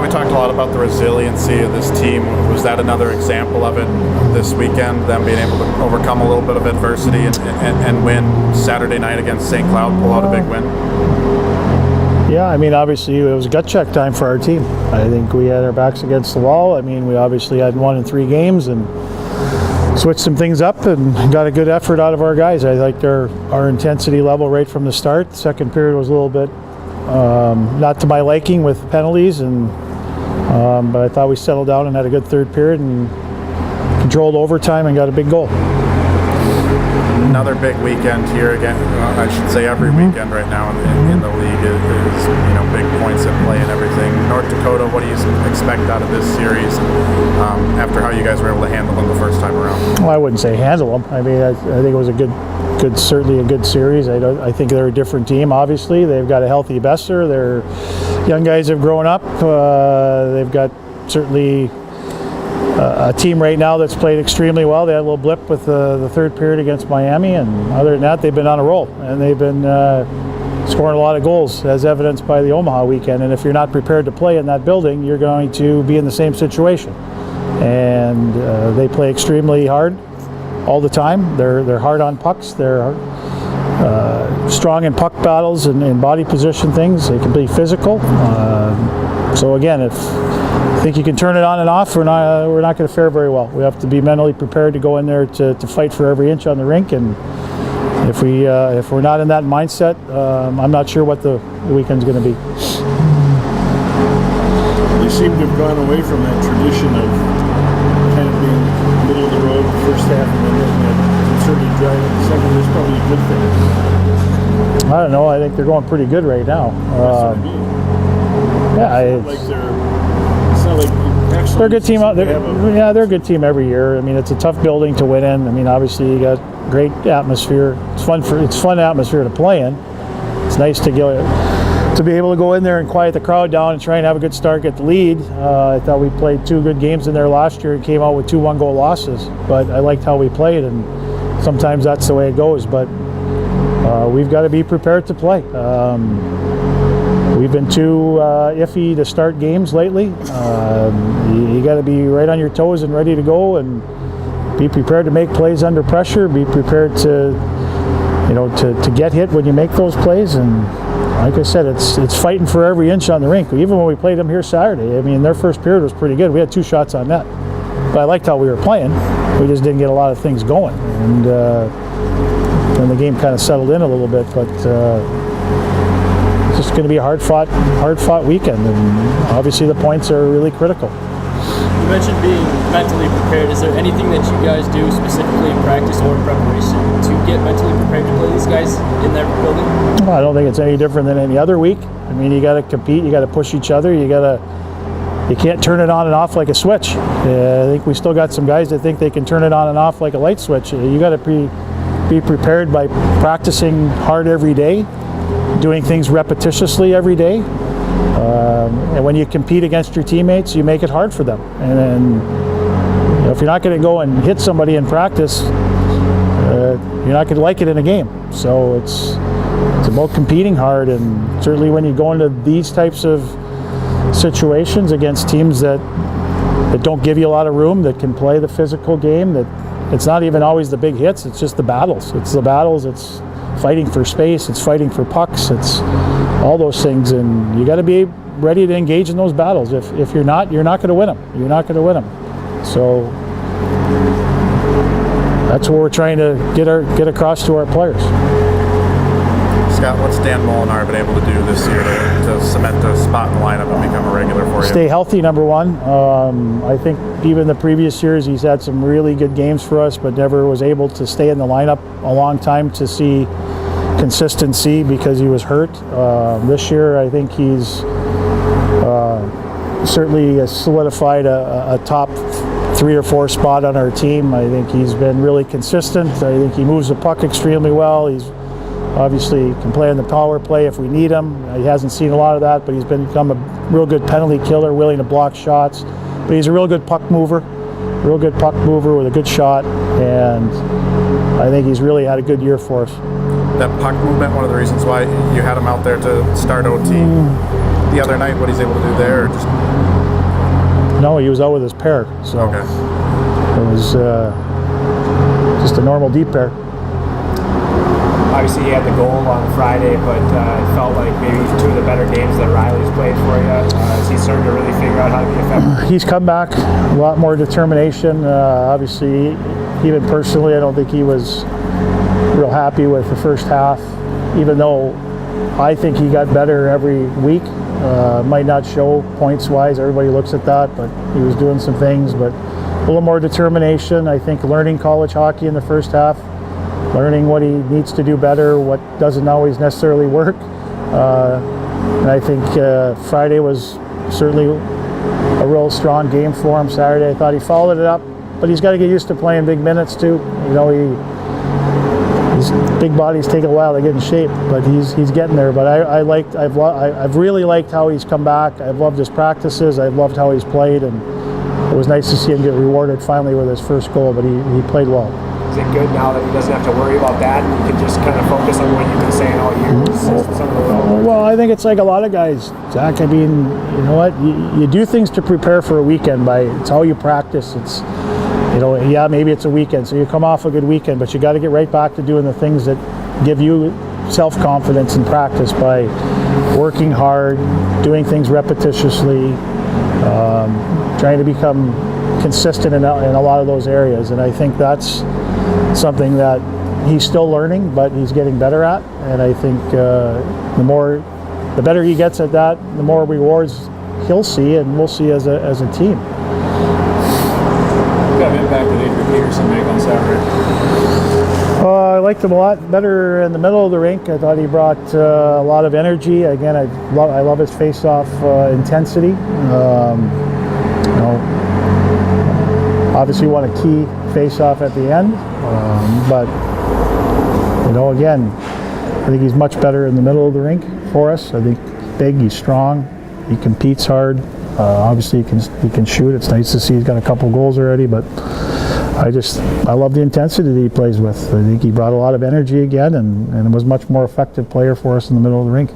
Scott, we talked a lot about the resiliency of this team. Was that another example of it this weekend, them being able to overcome a little bit of adversity and win Saturday night against St. Cloud, pull out a big win? Yeah, I mean, obviously it was gut check time for our team. I think we had our backs against the wall. I mean, we obviously had won in 3 games and switched some things up and got a good effort out of our guys. I liked our intensity level right from the start. The second period was a little bit not to my liking with penalties, but I thought we settled down and had a good third period and controlled overtime and got a big goal. Another big weekend here again. I should say every weekend right now in the league is big points at play and everything. North Dakota, what do you expect out of this series after how you guys were able to handle them the first time around? Well, I wouldn't say handle them. I mean, I think it was certainly a good series. I think they're a different team. Obviously, they've got a healthy Besser. Their young guys have grown up. They've got certainly a team right now that's played extremely well. They had a little blip with the third period against Miami, and other than that, they've been on a roll, and they've been scoring a lot of goals, as evidenced by the Omaha weekend. And if you're not prepared to play in that building, you're going to be in the same situation. And they play extremely hard all the time. They're hard on pucks. They're strong in puck battles and body position things. They can be physical. So again, if I think you can turn it on and off, we're not going to fare very well. We have to be mentally prepared to go in there to fight for every inch on the rink, and if we're not in that mindset, I'm not sure what the weekend's going to be. They seem to have gone away from that tradition of kind of being middle of the road the first half and then certainly driving the second. That's probably a good thing. I don't know. I think they're going pretty good right now. That's what I mean. They're a good team out there. Yeah, they're a good team every year. I mean, it's a tough building to win in. I mean, obviously you got great atmosphere. It's fun atmosphere to play in. It's nice to be able to go in there and quiet the crowd down and try and have a good start, get the lead. I thought we played 2 good games in there last year and came out with 2 one-goal losses. But I liked how we played, and sometimes that's the way it goes. But we've got to be prepared to play. We've been too iffy to start games lately. You got to be right on your toes and ready to go, and be prepared to make plays under pressure. Be prepared to get hit when you make those plays. And like I said, it's fighting for every inch on the rink. Even when we played them here Saturday, I mean, their first period was pretty good. We had 2 shots on net, but I liked how we were playing. We just didn't get a lot of things going, and then the game kind of settled in a little bit, but. It's going to be a hard-fought weekend, and obviously the points are really critical. You mentioned being mentally prepared. Is there anything that you guys do specifically in practice or in preparation to get mentally prepared to play these guys in that building? Well, I don't think it's any different than any other week. I mean, you got to compete, you got to push each other, you can't turn it on and off like a switch. I think we still got some guys that think they can turn it on and off like a light switch. You got to be prepared by practicing hard every day, doing things repetitiously every day, and when you compete against your teammates, you make it hard for them. And then, if you're not going to go and hit somebody in practice, you're not going to like it in a game. So it's about competing hard, and certainly when you go into these types of situations against teams that don't give you a lot of room, that can play the physical game, that it's not even always the big hits, it's just the battles. It's fighting for space, it's fighting for pucks, it's all those things, and you got to be ready to engage in those battles. If you're not going to win them. You're not going to win them. So that's what we're trying to get across to our players. Scott, what's Dan Molinar been able to do this year to cement a spot in the lineup and become a regular for you? Stay healthy, number one. I think even the previous years he's had some really good games for us, but never was able to stay in the lineup a long time to see consistency because he was hurt. This year I think he's certainly solidified a top 3 or 4 spot on our team. I think he's been really consistent. I think he moves the puck extremely well. He's obviously can play on the power play if we need him. He hasn't seen a lot of that, but he's become a real good penalty killer, willing to block shots. But he's a real good puck mover with a good shot, and I think he's really had a good year for us. That puck movement, one of the reasons why you had him out there to start OT the other night, what he's able to do there, or just No, he was out with his pair, so Okay. it was just a normal deep pair. Obviously, he had the goal on Friday, but it felt like maybe two of the better games that Riley's played for you. Is he starting to really figure out how to be effective? He's come back, a lot more determination. Obviously, even personally, I don't think he was real happy with the first half, even though I think he got better every week. Might not show points-wise, everybody looks at that, but he was doing some things, but a little more determination. I think learning college hockey in the first half, learning what he needs to do better, what doesn't always necessarily work. And I think Friday was certainly a real strong game for him. Saturday, I thought he followed it up, but he's got to get used to playing big minutes too. You know, his big bodies take a while to get in shape, but he's getting there. But I've really liked how he's come back. I've loved his practices. I've loved how he's played, and it was nice to see him get rewarded finally with his first goal. But he played well. Is it good now that he doesn't have to worry about that and he can just kind of focus on what you've been saying all year? Some of the little Well, I think it's like a lot of guys, Zach. I mean, you know what? You do things to prepare for a weekend. It's how you practice. It's, you know, yeah, maybe it's a weekend, so you come off a good weekend, but you got to get right back to doing the things that give you self-confidence in practice by working hard, doing things repetitiously, trying to become consistent in a lot of those areas. And I think that's something that he's still learning, but he's getting better at. And I think the better he gets at that, the more rewards he'll see, and we'll see as a team. What kind of impact did Adrian Peterson make on Saturday? I liked him a lot better in the middle of the rink. I thought he brought a lot of energy. Again, I love his face-off intensity. You know, obviously won a key face-off at the end, but you know, again, I think he's much better in the middle of the rink for us. I think he's big, he's strong, he competes hard. Obviously, he can shoot. It's nice to see he's got a couple goals already, but I love the intensity that he plays with. I think he brought a lot of energy again, and was a much more effective player for us in the middle of the rink.